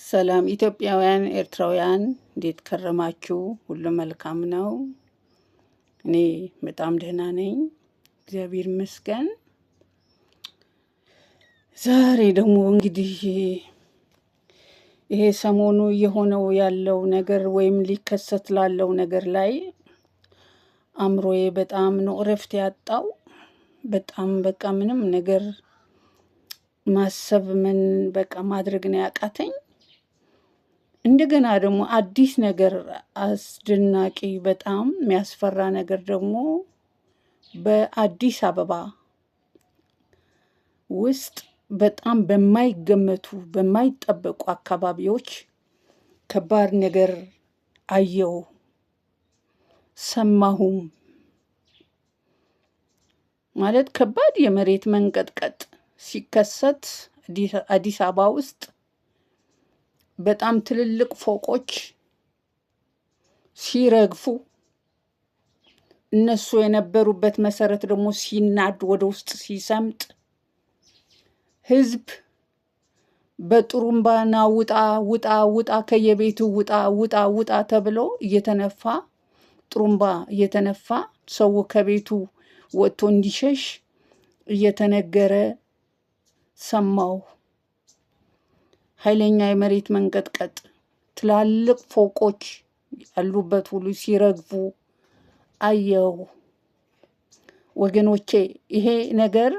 ሰላም ኢትዮጵያውያን ኤርትራውያን እንዴት ከረማችሁ? ሁሉ መልካም ነው። እኔ በጣም ደህና ነኝ፣ እግዚአብሔር ይመስገን። ዛሬ ደግሞ እንግዲህ ይሄ ሰሞኑ የሆነው ያለው ነገር ወይም ሊከሰት ላለው ነገር ላይ አእምሮዬ በጣም ነው እረፍት ያጣው። በጣም በቃ ምንም ነገር ማሰብ ምን በቃ ማድረግ ነው ያቃተኝ። እንደገና ደግሞ አዲስ ነገር አስደናቂ በጣም የሚያስፈራ ነገር ደግሞ በአዲስ አበባ ውስጥ በጣም በማይገመቱ በማይጠበቁ አካባቢዎች ከባድ ነገር አየው፣ ሰማሁም። ማለት ከባድ የመሬት መንቀጥቀጥ ሲከሰት አዲስ አበባ ውስጥ በጣም ትልልቅ ፎቆች ሲረግፉ፣ እነሱ የነበሩበት መሰረት ደግሞ ሲናድ ወደ ውስጥ ሲሰምጥ፣ ህዝብ በጥሩምባና ውጣ ውጣ ውጣ ከየቤቱ ውጣ ውጣ ውጣ ተብሎ እየተነፋ ጥሩምባ እየተነፋ ሰው ከቤቱ ወጥቶ እንዲሸሽ እየተነገረ ሰማው። ኃይለኛ የመሬት መንቀጥቀጥ ትላልቅ ፎቆች ያሉበት ሁሉ ሲረግፉ አየው። ወገኖቼ ይሄ ነገር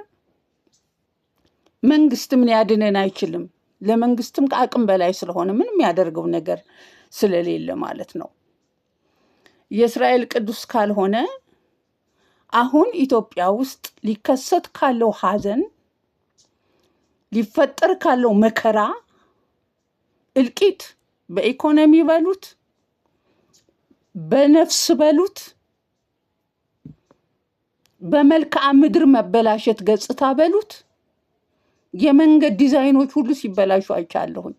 መንግስትም ሊያድነን አይችልም። ለመንግስትም ከአቅም በላይ ስለሆነ ምንም ያደርገው ነገር ስለሌለ ማለት ነው። የእስራኤል ቅዱስ ካልሆነ አሁን ኢትዮጵያ ውስጥ ሊከሰት ካለው ሐዘን፣ ሊፈጠር ካለው መከራ፣ እልቂት፣ በኢኮኖሚ በሉት በነፍስ በሉት በመልክዓ ምድር መበላሸት ገጽታ በሉት የመንገድ ዲዛይኖች ሁሉ ሲበላሹ አይቻለሁኝ።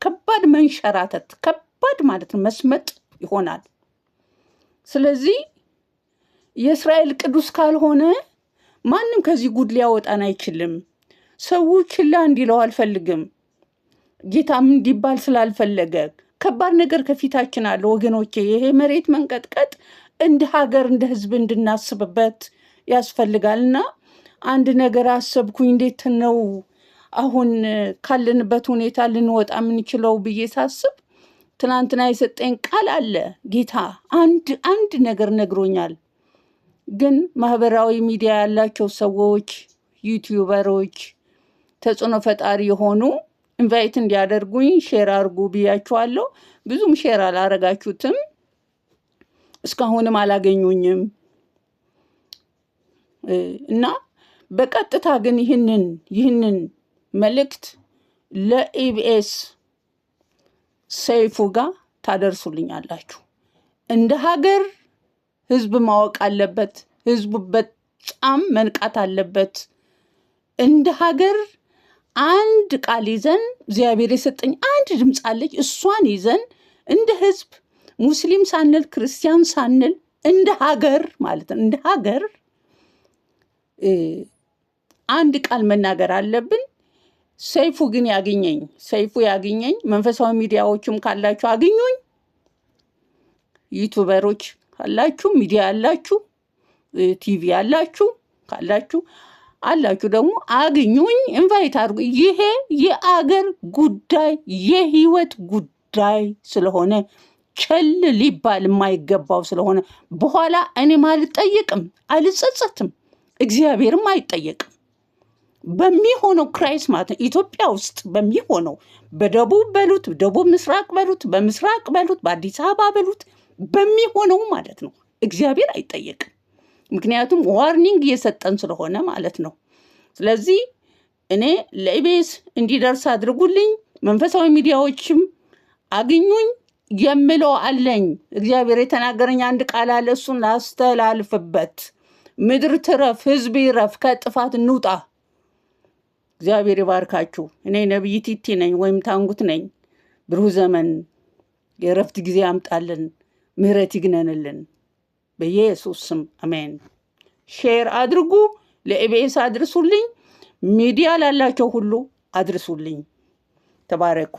ከባድ መንሸራተት፣ ከባድ ማለት ነው መስመጥ ይሆናል። ስለዚህ የእስራኤል ቅዱስ ካልሆነ ማንም ከዚህ ጉድ ሊያወጣን አይችልም። ሰው ችላ እንዲለው አልፈልግም። ጌታም እንዲባል ስላልፈለገ ከባድ ነገር ከፊታችን አለ ወገኖቼ። ይሄ መሬት መንቀጥቀጥ እንደ ሀገር እንደ ህዝብ እንድናስብበት ያስፈልጋልና አንድ ነገር አሰብኩኝ። እንዴት ነው አሁን ካለንበት ሁኔታ ልንወጣ የምንችለው ብዬ ሳስብ ትናንትና የሰጠኝ ቃል አለ። ጌታ አንድ ነገር ነግሮኛል። ግን ማህበራዊ ሚዲያ ያላቸው ሰዎች፣ ዩቲዩበሮች፣ ተጽዕኖ ፈጣሪ የሆኑ ኢንቫይት እንዲያደርጉኝ ሼር አድርጉ ብያችኋለሁ። ብዙም ሼር አላረጋችሁትም፣ እስካሁንም አላገኙኝም እና በቀጥታ ግን ይህንን መልእክት ለኢቢኤስ ሰይፉ ጋር ታደርሱልኛላችሁ። እንደ ሀገር ህዝብ ማወቅ አለበት። ህዝቡ በጣም መንቃት አለበት። እንደ ሀገር አንድ ቃል ይዘን እግዚአብሔር የሰጠኝ አንድ ድምፅ አለች። እሷን ይዘን እንደ ህዝብ ሙስሊም ሳንል ክርስቲያን ሳንል እንደ ሀገር ማለት ነው እንደ ሀገር አንድ ቃል መናገር አለብን። ሰይፉ ግን ያገኘኝ። መንፈሳዊ ሚዲያዎችም ካላችሁ አግኙኝ። ዩቲዩበሮች ካላችሁ፣ ሚዲያ ያላችሁ፣ ቲቪ ያላችሁ ካላችሁ አላችሁ ደግሞ አግኙኝ፣ ኢንቫይት አድርጉ። ይሄ የአገር ጉዳይ የህይወት ጉዳይ ስለሆነ ቸል ሊባል የማይገባው ስለሆነ በኋላ እኔም አልጠየቅም፣ አልጸጸትም፣ እግዚአብሔርም አይጠየቅም። በሚሆነው ክራይስ ማለት ነው ኢትዮጵያ ውስጥ በሚሆነው በደቡብ በሉት ደቡብ ምስራቅ በሉት በምስራቅ በሉት በአዲስ አበባ በሉት በሚሆነው ማለት ነው እግዚአብሔር አይጠየቅም። ምክንያቱም ዋርኒንግ እየሰጠን ስለሆነ ማለት ነው። ስለዚህ እኔ ለኢቢኤስ እንዲደርስ አድርጉልኝ። መንፈሳዊ ሚዲያዎችም አግኙኝ። የምለው አለኝ። እግዚአብሔር የተናገረኝ አንድ ቃል አለ። እሱን ላስተላልፍበት። ምድር ትረፍ፣ ህዝብ ይረፍ፣ ከጥፋት እንውጣ። እግዚአብሔር ይባርካችሁ። እኔ ነብይ ቲቲ ነኝ ወይም ታንጉት ነኝ። ብሩህ ዘመን የረፍት ጊዜ ያምጣልን፣ ምህረት ይግነንልን በኢየሱስ ስም አሜን። ሼር አድርጉ፣ ለኢቢኤስ አድርሱልኝ፣ ሚዲያ ላላቸው ሁሉ አድርሱልኝ። ተባረኩ።